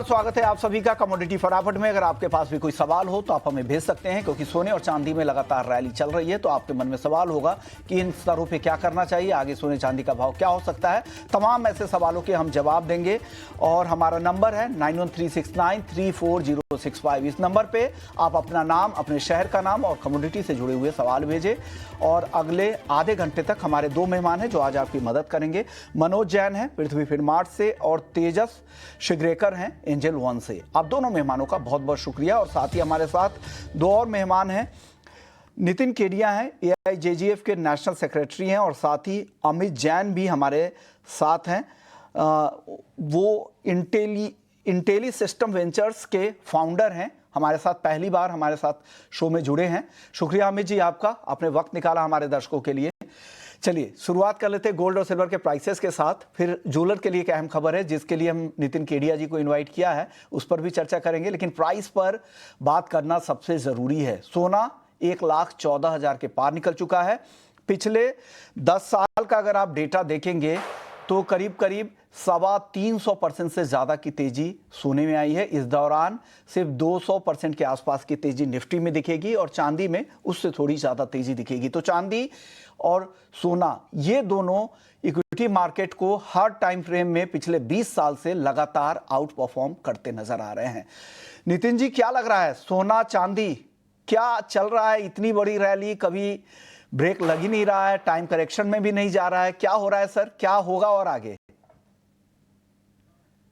स्वागत है आप सभी का कमोडिटी फटाफट में। अगर आपके पास भी कोई सवाल हो तो आप हमें भेज सकते हैं, क्योंकि सोने और चांदी में लगातार रैली चल रही है। तो आपके मन में सवाल होगा कि इन स्तरों पे क्या करना चाहिए, आगे सोने चांदी का भाव क्या हो सकता है। तमाम ऐसे सवालों के हम जवाब देंगे और हमारा नंबर है 9136934065। इस नंबर पे आप अपना नाम, अपने शहर का नाम और कमोडिटी से जुड़े हुए सवाल भेजें। और अगले आधे घंटे तक हमारे दो मेहमान हैं जो आज आपकी मदद करेंगे। मनोज जैन है पृथ्वी फिनमार्ट से और तेजस शिग्रेकर हैं एंजल वन से। आप दोनों मेहमानों का बहुत बहुत शुक्रिया। और साथ ही हमारे साथ दो और मेहमान हैं। नितिन केडिया हैं, AIJGF के नेशनल सेक्रेटरी हैं, और साथ ही अमित जैन भी हमारे साथ हैं। वो इंटेली सिस्टम वेंचर्स के फाउंडर हैं। हमारे साथ पहली बार हमारे साथ शो में जुड़े हैं। शुक्रिया अमित जी आपका, आपने वक्त निकाला हमारे दर्शकों के लिए। चलिए शुरुआत कर लेते हैं गोल्ड और सिल्वर के प्राइसेस के साथ। फिर ज्वेलर के लिए एक अहम खबर है जिसके लिए हम नितिन केडिया जी को इनवाइट किया है, उस पर भी चर्चा करेंगे। लेकिन प्राइस पर बात करना सबसे ज़रूरी है। सोना 1,14,000 के पार निकल चुका है। पिछले 10 साल का अगर आप डेटा देखेंगे तो करीब करीब 325% से ज़्यादा की तेज़ी सोने में आई है। इस दौरान सिर्फ 200% के आसपास की तेज़ी निफ्टी में दिखेगी और चांदी में उससे थोड़ी ज़्यादा तेज़ी दिखेगी। तो चांदी और सोना ये दोनों इक्विटी मार्केट को हर टाइम फ्रेम में पिछले 20 साल से लगातार आउट परफॉर्म करते नजर आ रहे हैं। नितिन जी क्या लग रहा है, सोना चांदी क्या चल रहा है? इतनी बड़ी रैली, कभी ब्रेक लग ही नहीं रहा है, टाइम करेक्शन में भी नहीं जा रहा है, क्या हो रहा है सर, क्या होगा और आगे?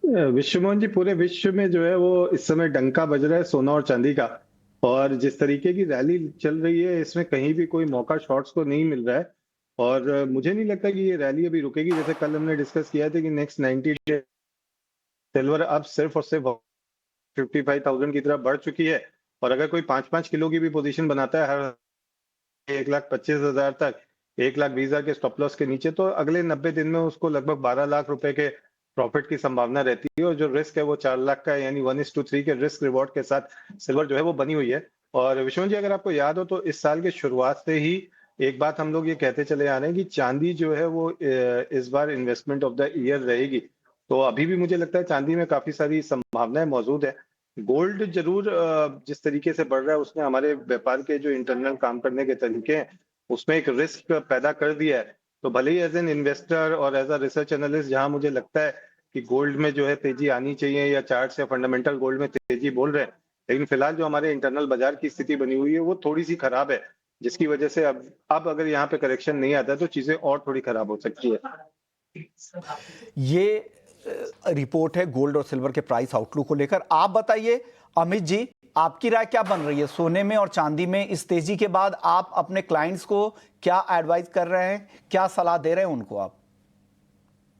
विश्वमोहन जी, पूरे विश्व में जो है वो इस समय डंका बज रहा है सोना और चांदी का। और जिस तरीके की रैली चल रही है इसमें कहीं भी कोई मौका शॉर्ट्स को नहीं मिल रहा है। और मुझे नहीं लगता कि ये रैली अभी रुकेगी। जैसे कल हमने डिस्कस किया था कि नेक्स्ट 90 डे सिल्वर अब सिर्फ और सिर्फ 55,000 की तरफ बढ़ चुकी है। और अगर कोई 5-5 किलो की भी पोजीशन बनाता है हर 1,25,000 तक, 1,20,000 के स्टॉप लॉस के नीचे, तो अगले 90 दिन में उसको लगभग 12 लाख रुपए के प्रॉफिट की संभावना रहती है। और जो रिस्क है वो 4 लाख का, यानी 1:3 के रिस्क रिवॉर्ड के साथ सिल्वर जो है वो बनी हुई है। और विश्वनाथ जी, अगर आपको याद हो तो इस साल के शुरुआत से ही एक बात हम लोग ये कहते चले आ रहे हैं कि चांदी जो है वो इस बार इन्वेस्टमेंट ऑफ द ईयर रहेगी। तो अभी भी मुझे लगता है चांदी में काफी सारी संभावनाएं मौजूद है। गोल्ड जरूर जिस तरीके से बढ़ रहा है उसने हमारे व्यापार के जो इंटरनल काम करने के तरीके हैं उसमें एक रिस्क पैदा कर दिया है। तो भले ही एज एन इन्वेस्टर और एज अ रिसर्च एनालिस्ट जहां मुझे लगता है कि गोल्ड में जो है तेजी आनी चाहिए, या चार्ट्स या फंडामेंटल गोल्ड में तेजी बोल रहे हैं, लेकिन फिलहाल जो हमारे इंटरनल बाजार की स्थिति बनी हुई है वो थोड़ी सी खराब है, जिसकी वजह से अब अगर यहाँ पे करेक्शन नहीं आता तो चीजें और थोड़ी खराब हो सकती है। ये रिपोर्ट है गोल्ड और सिल्वर के प्राइस आउटलुक को लेकर। आप बताइए अमित जी, आपकी राय क्या बन रही है सोने में और चांदी में इस तेजी के बाद? आप अपने क्लाइंट्स को क्या एडवाइस कर रहे हैं, क्या सलाह दे रहे हैं उनको आप?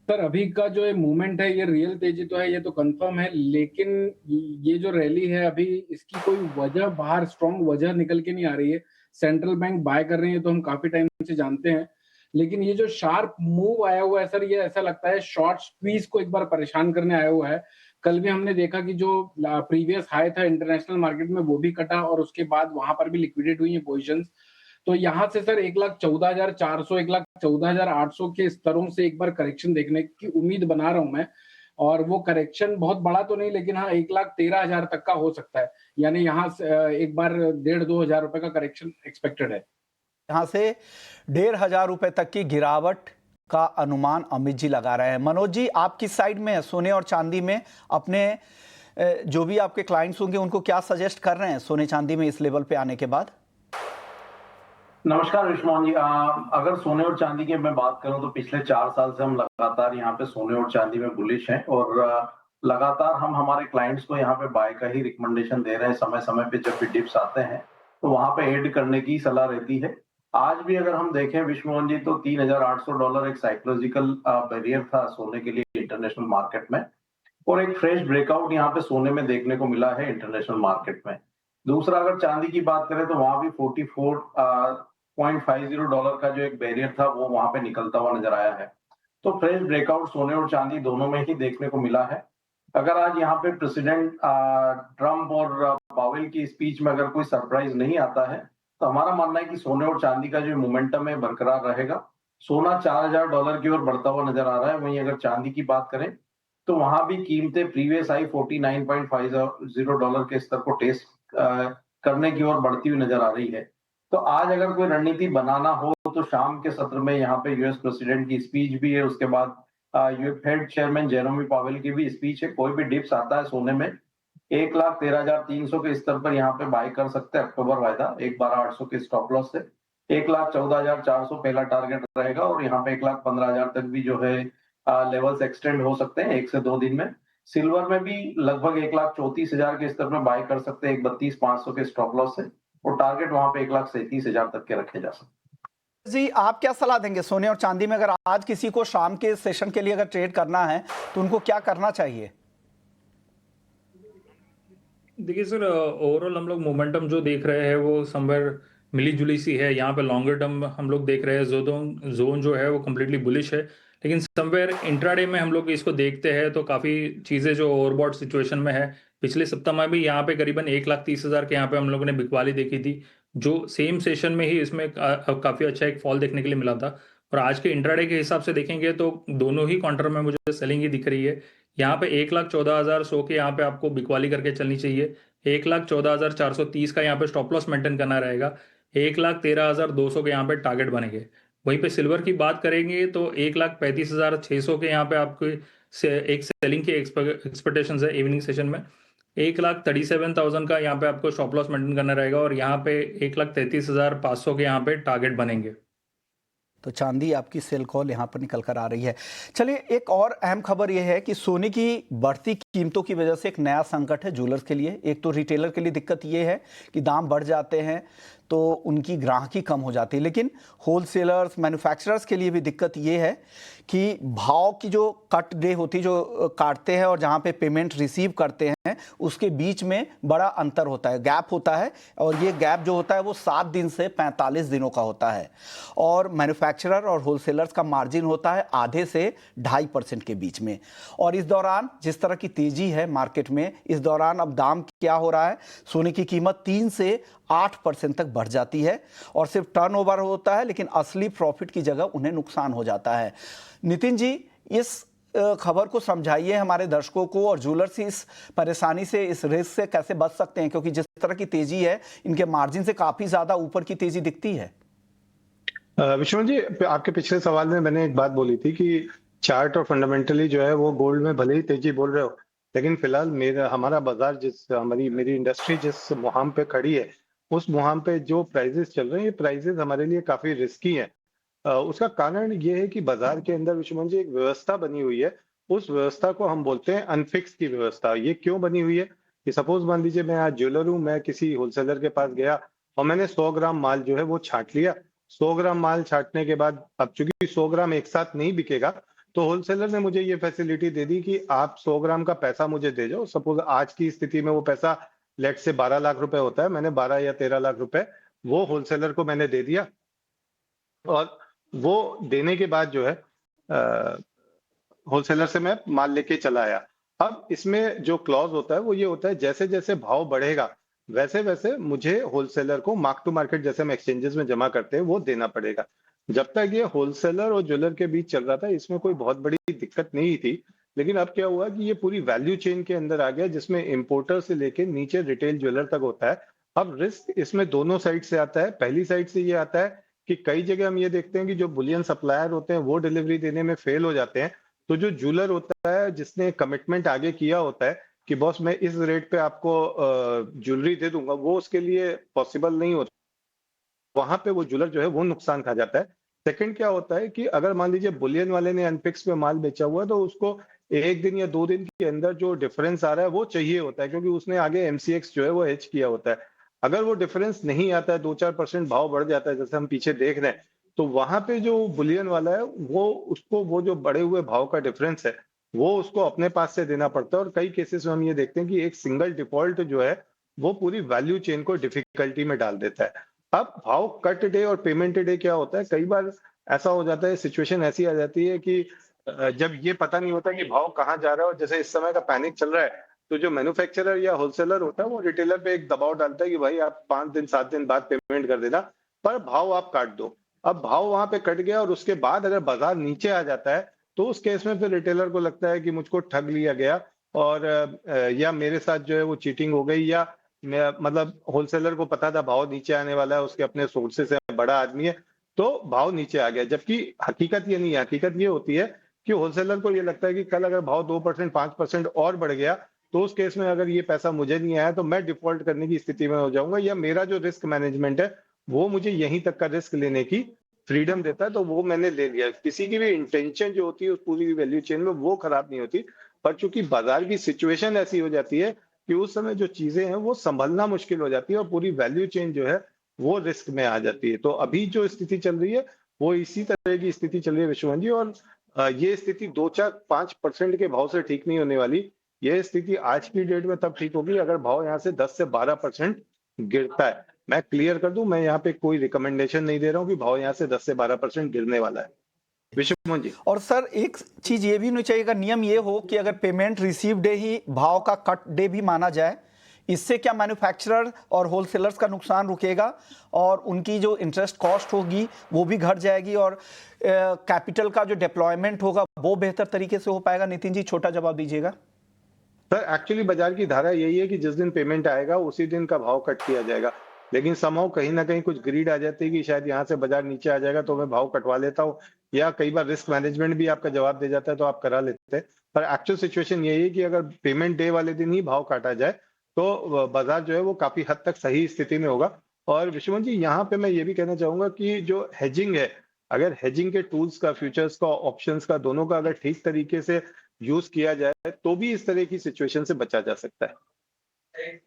सर, अभी का जो ये मूवमेंट है ये रियल तेजी तो है, ये तो कंफर्म है। लेकिन ये जो रैली है अभी इसकी कोई वजह बाहर स्ट्रॉन्ग वजह निकल के नहीं आ रही है। सेंट्रल बैंक बाय कर रही है तो हम काफी टाइम से जानते हैं, लेकिन ये जो शार्प मूव आया हुआ है सर, ये ऐसा लगता है शॉर्ट स्क्वीज को एक बार परेशान करने आया हुआ है। कल भी हमने देखा कि जो प्रीवियस हाई था इंटरनेशनल मार्केट में वो भी कटा और उसके बाद वहां पर भी लिक्विडेट हुई है पोजिशंस। तो यहाँ से सर 1,14,400 1,14,800 के स्तरों से एक बार करेक्शन देखने की उम्मीद बना रहा हूं मैं। और वो करेक्शन बहुत बड़ा तो नहीं, लेकिन हाँ 1,13,000 तक का हो सकता है। यानी यहाँ से एक बार 1,500-2,000 रुपए का करेक्शन एक्सपेक्टेड है। यहाँ से 1,500 रुपए तक की गिरावट का अनुमान अमित जी लगा रहे हैं। मनोज जी, आप किस साइड में है सोने और चांदी में? अपने जो भी आपके क्लाइंट्स होंगे उनको क्या सजेस्ट कर रहे हैं सोने चांदी में इस लेवल पे आने के बाद? नमस्कार विश्वमोहन जी। अगर सोने और चांदी की मैं बात करूं तो पिछले 4 साल से हम लगातार यहाँ पे सोने और चांदी में बुलिश हैं। और लगातार हम हमारे क्लाइंट्स को यहाँ पे बाय का ही रिकमेंडेशन दे रहे हैं। समय समय पे जब भी डिप्स आते हैं तो वहां पे एड करने की सलाह रहती है। आज भी अगर हम देखें विश्वमोहन जी तो $3,800 एक साइकोलॉजिकल बैरियर था सोने के लिए इंटरनेशनल मार्केट में। और एक फ्रेश ब्रेकआउट यहाँ पे सोने में देखने को मिला है इंटरनेशनल मार्केट में। दूसरा, अगर चांदी की बात करें तो वहां भी $44.50 का जो एक बैरियर था वो वहां पे निकलता हुआ नजर आया है। तो फ्रेश ब्रेकआउट सोने और चांदी दोनों में ही देखने को मिला है। अगर आज यहाँ पे प्रेसिडेंट ट्रम्प और पावेल की स्पीच में अगर कोई सरप्राइज नहीं आता है तो हमारा मानना है कि सोने और चांदी का जो मोमेंटम है बरकरार रहेगा। सोना $4,000 की ओर बढ़ता हुआ नजर आ रहा है। वहीं अगर चांदी की बात करें तो वहां भी कीमतें प्रीवियस हाई $49.50 के स्तर को टेस्ट करने की ओर बढ़ती हुई नजर आ रही है। तो आज अगर कोई रणनीति बनाना हो तो शाम के सत्र में यहाँ पे यूएस प्रेसिडेंट की स्पीच भी है, उसके बाद फेड चेयरमैन जेरोमी पावेल की भी स्पीच है। कोई भी डिप्स आता है सोने में 1,13,300 के स्तर पर यहाँ पे बाय कर सकते हैं। अक्टूबर वायदा 1,12,800 के स्टॉप लॉस से 1,14,400 पहला टारगेट रहेगा और यहाँ पे 1,15,000 तक भी जो है लेवल्स एक्सटेंड हो सकते हैं 1 से 2 दिन में। सिल्वर में भी लगभग 1,34,000 के स्तर में बाय कर सकते हैं 1,32,500 के स्टॉप लॉस से और टारगेट वहां पे 1,37,000 तक के रखे जा सकते हैं। जी, आप क्या सलाह देंगे सोने और चांदी में? अगर आज किसी को शाम के सेशन के लिए अगर ट्रेड करना है तो उनको क्या करना चाहिए? देखिए सर, ओवरऑल हम लोग मोमेंटम जो देख रहे हैं वो समवेयर मिली जुली सी है। यहाँ पे लॉन्गर टर्म हम लोग देख रहे हैं जोन जो है वो कम्प्लीटली बुलिश है, लेकिन समवेयर इंट्राडे में हम लोग इसको देखते हैं तो काफ़ी चीज़ें जो ओवरबॉट सिचुएशन में है। पिछले सप्ताह में भी यहाँ पे करीबन 1,30,000 के यहाँ पे हम लोगों ने बिकवाली देखी थी, जो सेम सेशन में ही इसमें काफ़ी अच्छा एक फॉल देखने के लिए मिला था। और आज के इंट्राडे के हिसाब से देखेंगे तो दोनों ही काउंटर में मुझे सेलिंग ही दिख रही है। यहाँ पे 1,14,100 के यहाँ पे आपको बिकवाली करके चलनी चाहिए। 1,14,430 का यहाँ पे स्टॉप लॉस मेंटेन करना रहेगा। 1,13,200 के यहाँ पे टारगेट बनेंगे। वहीं पे सिल्वर की बात करेंगे तो 1,35,600 के यहाँ पे आपके एक सेलिंग की एक्सपेक्टेशंस है इवनिंग सेशन में। 1,37,000 का यहाँ पे आपको स्टॉप लॉस मेंटेन करना रहेगा और यहाँ पे 1,33,500 के यहाँ पे टारगेट बनेंगे। तो चांदी आपकी सेल कॉल यहाँ पर निकल कर आ रही है। चलिए, एक और अहम खबर यह है कि सोने की बढ़ती कीमतों की वजह से एक नया संकट है ज्वेलर्स के लिए। एक तो रिटेलर के लिए दिक्कत ये है कि दाम बढ़ जाते हैं तो उनकी ग्राहकी कम हो जाती है, लेकिन होलसेलर्स मैन्युफैक्चरर्स के लिए भी दिक्कत ये है कि भाव की जो कट डे होती है, जो काटते हैं और जहाँ पे पेमेंट रिसीव करते हैं, उसके बीच में बड़ा अंतर होता है, गैप होता है। और ये गैप जो होता है वो 7 दिन से 45 दिनों का होता है। और मैन्युफैक्चरर और होलसेलर्स का मार्जिन होता है आधे से 2.5% के बीच में। और इस दौरान जिस तरह की तेजी है मार्केट में, इस दौरान अब दाम क्या हो रहा है, सोने की कीमत 3 से 8% तक बढ़ जाती है और सिर्फ टर्नओवर होता है, लेकिन असली प्रॉफिट की जगह उन्हें नुकसान हो जाता है। नितिन जी, इस खबर को समझाइए हमारे दर्शकों को, और ज्वेलर्स इस परेशानी से, इस रिस्क से कैसे बच सकते हैं, क्योंकि जिस तरह की तेजी है इनके मार्जिन से काफी ज्यादा ऊपर की तेजी दिखती है। विश्वनाथ जी, आपके पिछले सवाल में मैंने एक बात बोली थी कि चार्ट और फंडामेंटली जो है वो गोल्ड में भले ही तेजी बोल रहे हो, लेकिन फिलहाल हमारा बाजार मेरी इंडस्ट्री जिस मुहाम पे खड़ी है, उस मुहाम पे जो प्राइजेस चल रहे हैं, ये प्राइजेस हमारे लिए काफी रिस्की हैं। उसका कारण ये है कि बाजार के अंदर विश्वनाथ जी एक व्यवस्था बनी हुई है। उस व्यवस्था को हम बोलते हैं अनफिक्स की व्यवस्था। ये क्यों बनी हुई है कि सपोज मान लीजिए मैं आज ज्वेलर हूँ, मैं किसी होलसेलर के पास गया और मैंने 100 ग्राम माल जो है वो छांट लिया। 100 ग्राम माल छांटने के बाद अब चूंकि 100 ग्राम एक साथ नहीं बिकेगा, तो होलसेलर ने मुझे ये फैसिलिटी दे दी कि आप 100 ग्राम का पैसा मुझे दे जाओ। सपोज आज की स्थिति में वो पैसा लेट से 12 लाख रुपए होता है, मैंने 12 या 13 लाख रुपए वो होलसेलर को मैंने दे दिया। और वो देने के बाद जो है होलसेलर से मैं माल लेके चला आया। अब इसमें जो क्लॉज होता है वो ये होता है, जैसे जैसे भाव बढ़ेगा वैसे वैसे मुझे होलसेलर को मार्क टू मार्केट, जैसे हम एक्सचेंजेस में जमा करते हैं, वो देना पड़ेगा। जब तक ये होलसेलर और ज्वेलर के बीच चल रहा था, इसमें कोई बहुत बड़ी दिक्कत नहीं थी। लेकिन अब क्या हुआ कि ये पूरी वैल्यू चेन के अंदर आ गया, जिसमें इंपोर्टर से लेके नीचे रिटेल ज्वेलर तक होता है। अब रिस्क इसमें दोनों साइड से आता है। पहली साइड से ये आता है कि कई जगह हम ये देखते हैं कि जो बुलियन सप्लायर होते हैं वो डिलीवरी देने में फेल हो जाते हैं। तो जो ज्वेलर होता है, जिसने कमिटमेंट आगे किया होता है कि बॉस मैं इस रेट पे आपको ज्वेलरी दे दूंगा, वो उसके लिए पॉसिबल नहीं होता। वहां पे वो ज्वेलर जो है वो नुकसान खा जाता है। सेकंड क्या होता है कि अगर मान लीजिए बुलियन वाले ने अनफिक्स पे माल बेचा हुआ है, तो उसको 1 दिन या 2 दिन के अंदर जो डिफरेंस आ रहा है वो चाहिए होता है, क्योंकि उसने आगे एमसीएक्स जो है वो हेज किया होता है। अगर वो डिफरेंस नहीं आता है, 2-4% भाव बढ़ जाता है, जैसे हम पीछे देख रहे हैं, तो वहां पे जो बुलियन वाला है वो उसको वो जो बढ़े हुए भाव का डिफरेंस है वो उसको अपने पास से देना पड़ता है। और कई केसेस में हम ये देखते हैं कि एक सिंगल डिफॉल्ट जो है वो पूरी वैल्यू चेन को डिफिकल्टी में डाल देता है। अब भाव कट डे और पेमेंट डे क्या होता है, कई बार ऐसा हो जाता है, सिचुएशन ऐसी आ जाती है कि जब ये पता नहीं होता कि भाव कहाँ जा रहा है, और जैसे इस समय का पैनिक चल रहा है, तो जो मैन्युफैक्चरर या होलसेलर होता है वो रिटेलर पे एक दबाव डालता है कि भाई आप 5 दिन 7 दिन बाद पेमेंट कर देना, पर भाव आप काट दो। अब भाव वहां पे कट गया और उसके बाद अगर बाजार नीचे आ जाता है तो उस केस में फिर रिटेलर को लगता है कि मुझको ठग लिया गया और या मेरे साथ जो है वो चीटिंग हो गई, या मतलब होलसेलर को पता था भाव नीचे आने वाला है, उसके अपने सोर्सेस है, बड़ा आदमी है, तो भाव नीचे आ गया। जबकि हकीकत ये नहीं है, हकीकत ये होती है कि होलसेलर को ये लगता है कि कल अगर भाव 2% 5% और बढ़ गया तो उस केस में अगर ये पैसा मुझे नहीं आया तो मैं डिफॉल्ट करने की स्थिति में हो जाऊंगा, या मेरा जो रिस्क मैनेजमेंट है वो मुझे यहीं तक का रिस्क लेने की फ्रीडम देता है, तो वो मैंने ले लिया। किसी की भी इंटेंशन जो होती है उस पूरी वैल्यू चेन में वो खराब नहीं होती, पर चूंकि बाजार की सिचुएशन ऐसी हो जाती है कि उस समय जो चीजें हैं वो संभलना मुश्किल हो जाती है और पूरी वैल्यू चेन जो है वो रिस्क में आ जाती है। तो अभी जो स्थिति चल रही है वो इसी तरह की स्थिति चल रही है विश्वनाथ जी, और ये स्थिति 2-4-5% के भाव से ठीक नहीं होने वाली। ये स्थिति आज की डेट में तब ठीक होगी अगर भाव यहाँ से 10 से 12% गिरता है। मैं क्लियर कर दूं, मैं यहाँ पे कोई रिकमेंडेशन नहीं दे रहा हूँ कि भाव यहाँ से 10 से 12% गिरने वाला है विश्वमोहन जी। और सर एक चीज ये भी नहीं चाहिएगा, नियम ये हो कि अगर पेमेंट रिसीव डे ही भाव का कट डे भी माना जाए, इससे क्या मैन्युफैक्चरर और होलसेलर्स का नुकसान रुकेगा और उनकी जो इंटरेस्ट कॉस्ट होगी वो भी घट जाएगी और कैपिटल का जो डिप्लॉयमेंट होगा वो बेहतर तरीके से हो पाएगा? नितिन जी छोटा जवाब दीजिएगा। सर एक्चुअली बाजार की धारा यही है कि जिस दिन पेमेंट आएगा उसी दिन का भाव कट किया जाएगा, लेकिन समहाउ कहीं ना कहीं कुछ ग्रीड आ जाती है कि शायद यहाँ से बाजार नीचे आ जाएगा तो मैं भाव कटवा लेता हूँ, या कई बार रिस्क मैनेजमेंट भी आपका जवाब दे जाता है तो आप करा लेते हैं। पर एक्चुअल सिचुएशन यही है कि अगर पेमेंट डे वाले दिन ही भाव काटा जाए तो बाजार जो है वो काफी हद तक सही स्थिति में होगा। और विश्वमोहन जी यहाँ पे मैं ये भी कहना चाहूंगा कि जो हेजिंग है, अगर हेजिंग के टूल्स का, फ्यूचर्स का, ऑप्शंस का, दोनों का अगर ठीक तरीके से यूज किया जाए तो भी इस तरह की सिचुएशन से बचा जा सकता है।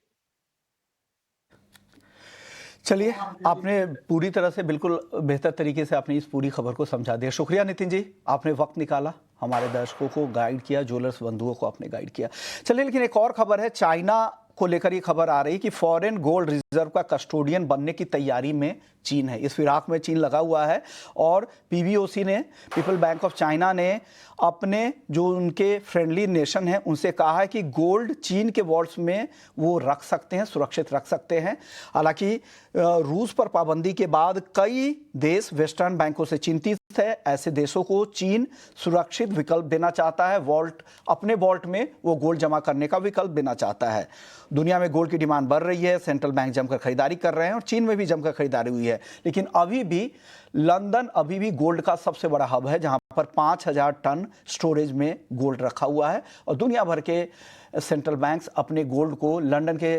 चलिए, आपने पूरी तरह से बिल्कुल बेहतर तरीके से आपने इस पूरी खबर को समझा दिया। शुक्रिया नितिन जी, आपने वक्त निकाला, हमारे दर्शकों को गाइड किया, ज्वेलर्स बंधुओं को आपने गाइड किया। चलिए, लेकिन एक और खबर है, चाइना को लेकर ये खबर आ रही कि फॉरेन गोल्ड रिजर्व का कस्टोडियन बनने की तैयारी में चीन है। इस फिराक में चीन लगा हुआ है और पीबीओसी ने, पीपल बैंक ऑफ चाइना ने अपने जो उनके फ्रेंडली नेशन हैं उनसे कहा है कि गोल्ड चीन के वॉल्ट्स में वो रख सकते हैं, सुरक्षित रख सकते हैं। हालांकि रूस पर पाबंदी के बाद कई देश वेस्टर्न बैंकों से चिंतित है। ऐसे देशों को चीन सुरक्षित विकल्प देना चाहता है, वॉल्ट, अपने वॉल्ट में वो गोल्ड जमा करने का विकल्प देना चाहता है। दुनिया में गोल्ड की डिमांड बढ़ रही है, सेंट्रल बैंक जमकर खरीदारी कर रहे हैं और चीन में भी जमकर खरीदारी हुई है। लेकिन अभी भी लंदन अभी भी गोल्ड का सबसे बड़ा हब है, जहां पर 5000 टन स्टोरेज में गोल्ड रखा हुआ है और दुनिया भर के सेंट्रल बैंक्स अपने गोल्ड को लंदन के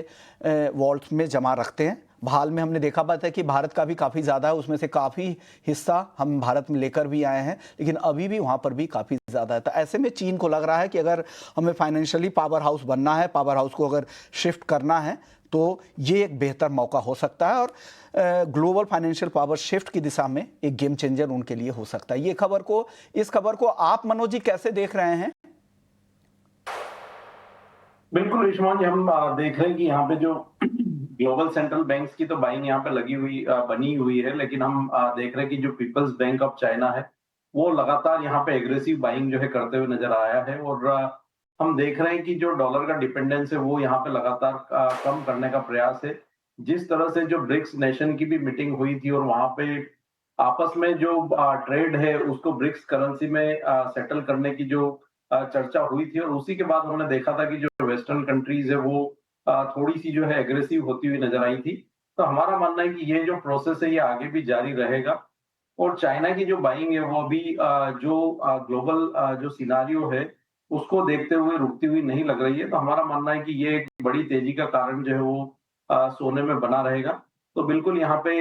वॉल्ट्स में जमा रखते हैं। हाल में हमने देखा बात है कि भारत का भी काफ़ी ज़्यादा है, उसमें से काफ़ी हिस्सा हम भारत में लेकर भी आए हैं, लेकिन अभी भी वहाँ पर भी काफ़ी ज़्यादा है। तो ऐसे में चीन को लग रहा है कि अगर हमें फाइनेंशियली पावर हाउस बनना है, पावर हाउस को अगर शिफ्ट करना है तो ये एक बेहतर मौका हो सकता है और ग्लोबल फाइनेंशियल पावर शिफ्ट की दिशा में एक गेम चेंजर उनके लिए हो सकता है। इस खबर को आप मनोज जी कैसे देख रहे हैं? बिल्कुल विश्वनाथ जी, हम देख रहे हैं कि यहाँ पे जो ग्लोबल सेंट्रल बैंक्स की तो बाइंग यहाँ पे बनी हुई है, लेकिन हम देख रहे हैं कि जो पीपल्स बैंक ऑफ चाइना है वो लगातार यहाँ पे एग्रेसिव बाइंग जो है करते हुए नजर आया है। और हम देख रहे हैं कि जो डॉलर का डिपेंडेंस है वो यहाँ पे लगातार कम करने का प्रयास है। जिस तरह से जो ब्रिक्स नेशन की भी मीटिंग हुई थी और वहां पे आपस में जो ट्रेड है उसको ब्रिक्स करेंसी में सेटल करने की जो चर्चा हुई थी, और उसी के बाद हमने देखा था कि जो वेस्टर्न कंट्रीज है वो थोड़ी सी जो है एग्रेसिव होती हुई नजर आई थी। तो हमारा मानना है कि ये जो प्रोसेस है ये आगे भी जारी रहेगा और चाइना की जो बाइंग है वो अभी जो ग्लोबल जो सिनारियो है उसको देखते हुए रुकती हुई नहीं लग रही है। तो हमारा मानना है कि ये एक बड़ी तेजी का कारण जो है वो सोने में बना रहेगा। तो बिल्कुल यहाँ पे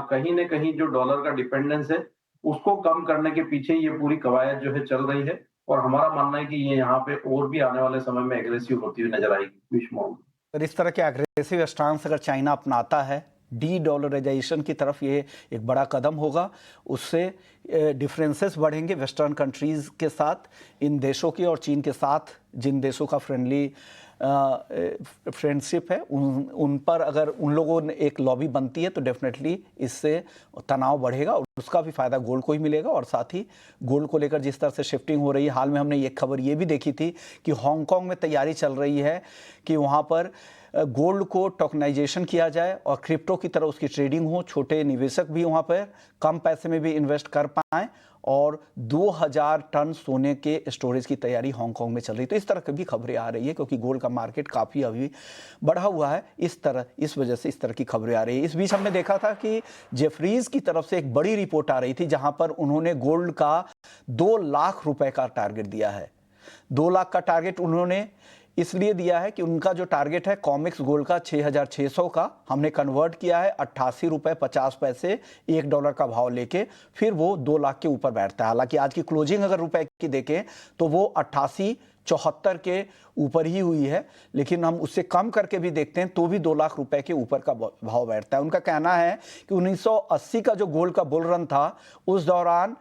कहीं न कहीं जो डॉलर का डिपेंडेंस है उसको कम करने के पीछे ये पूरी कवायद जो है चल रही है और हमारा मानना है कि ये यहाँ पे और भी आने वाले समय में एग्रेसिव होती हुई नजर आएगी। विश्व इस तरह के एग्रेसिव स्टांस अगर चाइना अपनाता है, डी डॉलराइजेशन की तरफ, ये एक बड़ा कदम होगा। उससे डिफरेंसेस बढ़ेंगे वेस्टर्न कंट्रीज़ के साथ, इन देशों की और चीन के साथ जिन देशों का फ्रेंडशिप है उन पर अगर उन लोगों ने एक लॉबी बनती है तो डेफिनेटली इससे तनाव बढ़ेगा और उसका भी फायदा गोल्ड को ही मिलेगा। और साथ ही गोल्ड को लेकर जिस तरह से शिफ्टिंग हो रही है, हाल में हमने एक खबर ये भी देखी थी कि हांगकांग में तैयारी चल रही है कि वहाँ पर गोल्ड को टोकनाइजेशन किया जाए और क्रिप्टो की तरह उसकी ट्रेडिंग हो, छोटे निवेशक भी वहाँ पर कम पैसे में भी इन्वेस्ट कर पाएँ और 2000 टन सोने के स्टोरेज की तैयारी हांगकांग में चल रही। तो इस तरह की भी खबरें आ रही है, क्योंकि गोल्ड का मार्केट काफ़ी अभी बढ़ा हुआ है, इस वजह से इस तरह की खबरें आ रही है। इस बीच हमने देखा था कि जेफरीज की तरफ से एक बड़ी रिपोर्ट आ रही थी, जहां पर उन्होंने गोल्ड का 2 लाख रुपए का टारगेट दिया है। 2 लाख का टारगेट उन्होंने इसलिए दिया है कि उनका जो टारगेट है कॉमिक्स गोल्ड का 6600 का, हमने कन्वर्ट किया है 88 रुपए 50 पैसे $1 का भाव लेके, फिर वो 2 लाख के ऊपर बैठता है। हालांकि आज की क्लोजिंग अगर रुपए की देखें तो वो 88.74 के ऊपर ही हुई है, लेकिन हम उससे कम करके भी देखते हैं तो भी 2 लाख रुपए के ऊपर का भाव बैठता है। उनका कहना है कि 1980 का जो गोल्ड का बुल रन था, उस दौरान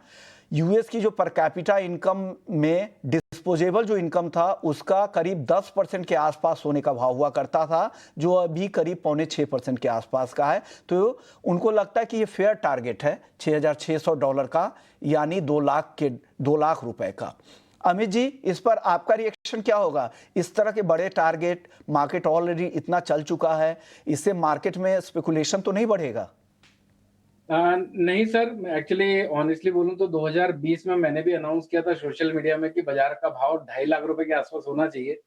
यूएस की जो पर कैपिटा इनकम में डिस्पोजेबल जो इनकम था उसका करीब 10% के आसपास सोने का भाव हुआ करता था, जो अभी करीब $6.25 के आसपास का है। तो उनको लगता है कि ये फेयर टारगेट है $6600 का, यानी 2 लाख रुपए का। अमित जी, इस पर आपका रिएक्शन क्या होगा? इस तरह के बड़े टारगेट, मार्केट ऑलरेडी इतना चल चुका है, इससे मार्केट में स्पेकुलेशन तो नहीं बढ़ेगा? नहीं सर, एक्चुअली ऑनेस्टली बोलूं तो 2020 में मैंने भी अनाउंस किया था सोशल मीडिया में कि बाजार का भाव 2.5 लाख रुपए के आसपास होना चाहिए।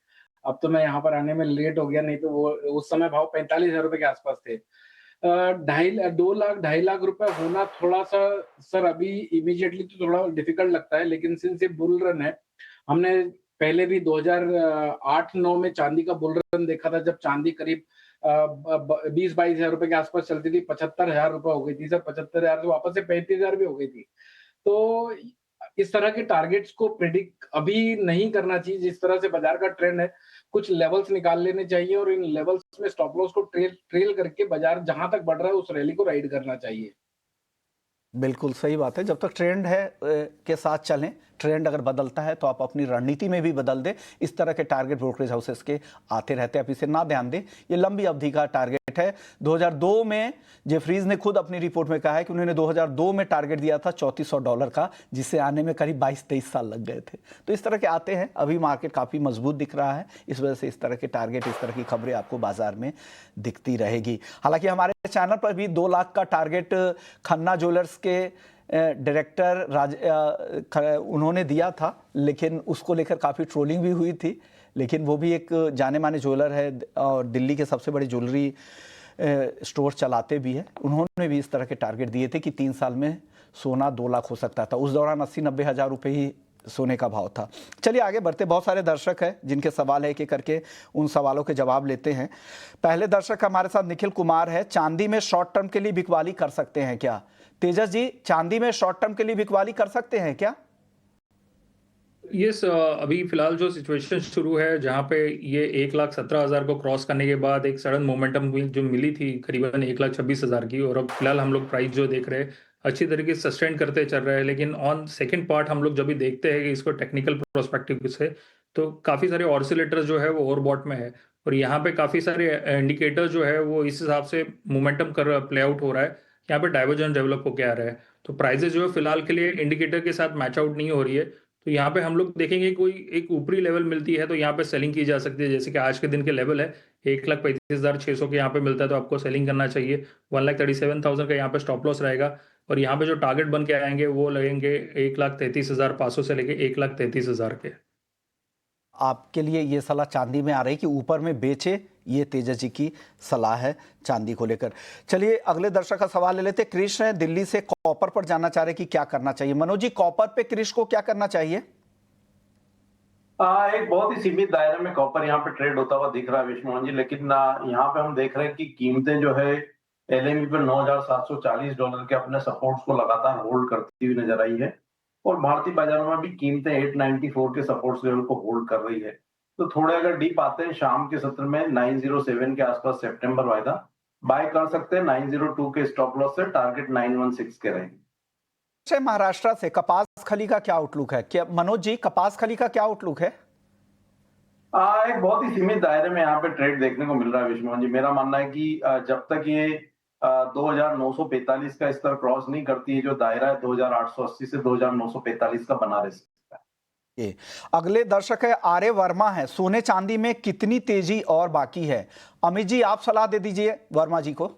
अब तो मैं यहाँ पर आने में लेट हो गया, नहीं तो वो उस समय भाव 45,000 रुपए के आसपास थे। 2.5 लाख रुपए होना थोड़ा सा सर अभी इमीडिएटली तो थोड़ा डिफिकल्ट लगता है, लेकिन सिंस ये बुल रन है, हमने पहले भी 2008-9 में चांदी का बुल रन देखा था, जब चांदी करीब 20-22 हजार रुपए के आसपास चलती थी, 75,000 रुपए हो गई थी सर, 75,000 से वापस से 35,000 भी हो गई थी। तो इस तरह के टारगेट्स को प्रिडिक्ट अभी नहीं करना चाहिए। जिस तरह से बाजार का ट्रेंड है, कुछ लेवल्स निकाल लेने चाहिए और इन लेवल्स में स्टॉप लॉस को ट्रेल करके बाजार जहां तक बढ़ रहा है उस रैली को राइड करना चाहिए। बिल्कुल सही बात है। जब तक ट्रेंड है के साथ चलें, ट्रेंड अगर बदलता है तो आप अपनी रणनीति में भी बदल दें। इस तरह के टारगेट ब्रोकरेज हाउसेस के आते रहते हैं, आप इसे ना ध्यान दें। ये लंबी अवधि का टारगेट है। 2002 में जेफरीज ने खुद अपनी रिपोर्ट में कहा है कि उन्होंने 2002 में टारगेट दिया था $3400 का, जिसे आने में करीब 22-23 साल लग गए थे। तो इस तरह के आते हैं। अभी मार्केट काफ़ी मजबूत दिख रहा है, इस वजह से इस तरह के टारगेट, इस तरह की खबरें आपको बाजार में दिखती रहेगी। हालांकि हमारे चैनल पर भी 2 लाख का टारगेट खन्ना ज्वेलर्स के डायरेक्टर उन्होंने दिया था, लेकिन उसको लेकर काफ़ी ट्रोलिंग भी हुई थी। लेकिन वो भी एक जाने माने ज्वेलर है और दिल्ली के सबसे बड़े ज्वेलरी स्टोर चलाते भी हैं। उन्होंने भी इस तरह के टारगेट दिए थे कि 3 साल में सोना 2 लाख हो सकता था। उस दौरान 80-90 हज़ार रुपये ही सोने का भाव था। चलिए आगे बढ़ते। बहुत सारे दर्शक हैं जिनके सवाल है, एक एक करके उन सवालों के जवाब लेते हैं। पहले दर्शक हमारे साथ निखिल कुमार है। चांदी में शॉर्ट टर्म के लिए बिकवाली कर सकते हैं क्या? तेजस जी, चांदी में शॉर्ट टर्म के लिए बिकवाली कर सकते हैं क्या? यस, अभी फिलहाल जो सिचुएशन शुरू है, जहां पे ये 1,17,000 को क्रॉस करने के बाद एक सडन मोमेंटम जो मिली थी करीबन 1,26,000 की, और अब फिलहाल हम लोग प्राइस जो देख रहे हैं अच्छी तरीके से सस्टेन करते चल रहे हैं। लेकिन ऑन सेकंड पार्ट हम लोग जब भी देखते हैं कि इसको टेक्निकल प्रोस्पेक्टिव से, तो काफ़ी सारे ऑसिलेटर्स जो है वो ओवरबॉट में है, और यहाँ पे काफ़ी सारे इंडिकेटर जो है वो इस हिसाब से मोमेंटम कर प्ले आउट हो रहा है, यहाँ पे डाइवर्जन डेवलप होकर आ रहा है। तो प्राइजेस जो है फिलहाल के लिए इंडिकेटर के साथ मैच आउट नहीं हो रही है। तो यहाँ पे हम लोग देखेंगे कोई एक ऊपरी लेवल मिलती है तो यहाँ पे सेलिंग की जा सकती है। जैसे कि आज के दिन के लेवल है 1,35,600 के यहाँ पे मिलता है, तो आपको सेलिंग करना चाहिए। 1,37,000 का यहाँ पे स्टॉप लॉस रहेगा, और यहाँ पे जो टारगेट बन के आएंगे वो लगेंगे 1,33,500 से लेके 1,33,000 के। आपके लिए ये सलाह चांदी में आ रही कि ऊपर में बेचे, ये तेजस जी की सलाह है चांदी को लेकर। चलिए अगले दर्शक का सवाल ले लेते। कृष्ण है दिल्ली से, कॉपर पर जानना चाह रहे कि क्या करना चाहिए। मनोज जी, कॉपर पे कृष्ण को क्या करना चाहिए? एक बहुत ही सीमित दायरे में कॉपर यहाँ पे ट्रेड होता हुआ दिख रहा है विष्णु जी, लेकिन यहाँ पे हम देख रहे हैं कि कीमतें जो है LME पे $9,740 के अपने सपोर्ट्स को लगातार होल्ड करती हुई नजर आई है, और भारतीय बाजारों में भी कीमतें 894 के सपोर्ट्स लेवल को होल्ड कर रही है। तो थोड़े अगर डीप आते हैं शाम के सत्र में 907 के आसपास सितंबर वायदा बाय कर सकते हैं। 902 के स्टॉप लॉस से टारगेट 916 के रहेंगे। महाराष्ट्र से कपास खली का क्या आउटलुक है? क्या मनोज जी, कपास खली का क्या आउटलुक है? एक बहुत ही सीमित दायरे में यहाँ पे ट्रेड देखने को मिल रहा है विष्णु जी। मेरा मानना है कि जब तक ये 2,945 का स्तर क्रॉस नहीं करती है, जो दायरा है 2,880 से 2,945 का बना रह सकता है। अगले दर्शक है आर्य वर्मा है। सोने चांदी में कितनी तेजी और बाकी है? अमित जी, आप सलाह दे दीजिए वर्मा जी को।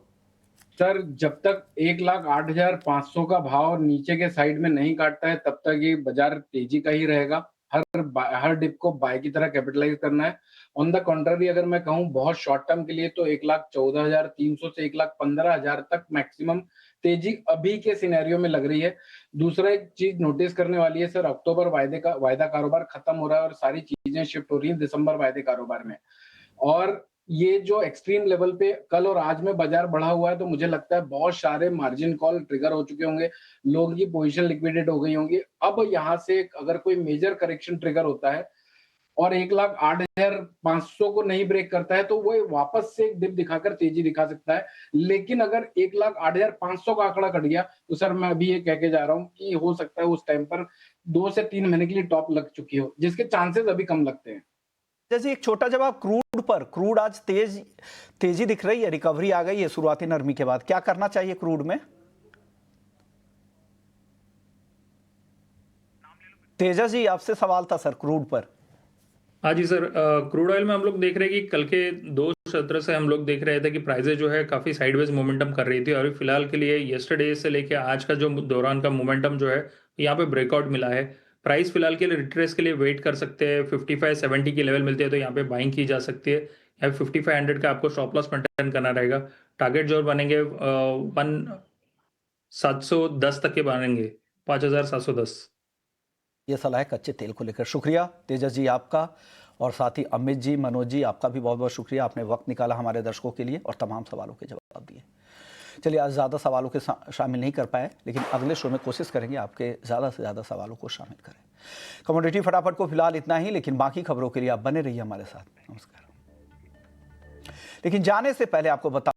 सर जब तक 1,08,500 का भाव नीचे के साइड में नहीं काटता है तब तक ये बाजार तेजी का ही रहेगा। हर डिप को बाय की तरह कैपिटलाइज करना है। ऑन द कॉन्ट्ररी अगर मैं कहूँ बहुत शॉर्ट टर्म के लिए तो 1,14,300 से 1,15,000 तक मैक्सिमम तेजी अभी के सिनेरियो में लग रही है। दूसरा एक चीज नोटिस करने वाली है सर, अक्टूबर वायदा कारोबार खत्म हो रहा है और सारी चीजें शिफ्ट हो रही हैं दिसंबर वायदे कारोबार में। और ये जो एक्सट्रीम लेवल पे कल और आज में बाजार बढ़ा हुआ है तो मुझे लगता है बहुत सारे मार्जिन कॉल ट्रिगर हो चुके होंगे, लोगों की पोजीशन लिक्विडेट हो गई होंगी। अब यहाँ से अगर कोई मेजर करेक्शन ट्रिगर होता है और 1,08,500 को नहीं ब्रेक करता है तो वो वापस से एक डिप दिखाकर तेजी दिखा सकता है। लेकिन अगर 1,08,500 का आंकड़ा कट गया तो सर मैं अभी ये कह के जा रहा हूँ कि हो सकता है उस टाइम पर 2 से 3 महीने के लिए टॉप लग चुकी हो, जिसके चांसेस अभी कम लगते हैं। जैसे एक छोटा जवाब क्रूड आज तेजी दिख रही है, रिकवरी आ गई है शुरुआती नरमी के बाद, क्या करना चाहिए क्रूड में? तेजस जी आपसे सवाल था सर क्रूड पर। हाँ जी सर, क्रूड ऑयल में हम लोग देख रहे हैं कि कल के 2 सत्र से हम लोग देख रहे थे कि प्राइसेज जो है काफ़ी साइडवेज मोमेंटम कर रही थी और फिलहाल के लिए येस्टरडे से लेके आज का जो दौरान का मोमेंटम जो है यहाँ पे ब्रेकआउट मिला है। प्राइस फिलहाल के लिए रिट्रेस के लिए वेट कर सकते हैं। 55-70 की लेवल मिलती है तो यहाँ पे बाइंग की जा सकती है। यहाँ 5500 का आपको स्टॉप लॉस मेंटेन करना रहेगा। टारगेट जो बनेंगे 1710 तक के बनेंगे, 5710। ये सलाह है कच्चे तेल को लेकर। शुक्रिया तेजस जी आपका, और साथ ही अमित जी, मनोज जी आपका भी बहुत बहुत शुक्रिया, आपने वक्त निकाला हमारे दर्शकों के लिए और तमाम सवालों के जवाब दिए। चलिए आज ज़्यादा सवालों के शामिल नहीं कर पाए, लेकिन अगले शो में कोशिश करेंगे आपके ज़्यादा से ज़्यादा सवालों को शामिल करें। कमोडिटी फटाफट को फिलहाल इतना ही, लेकिन बाकी खबरों के लिए आप बने रहिए हमारे साथ। नमस्कार। लेकिन जाने से पहले आपको बता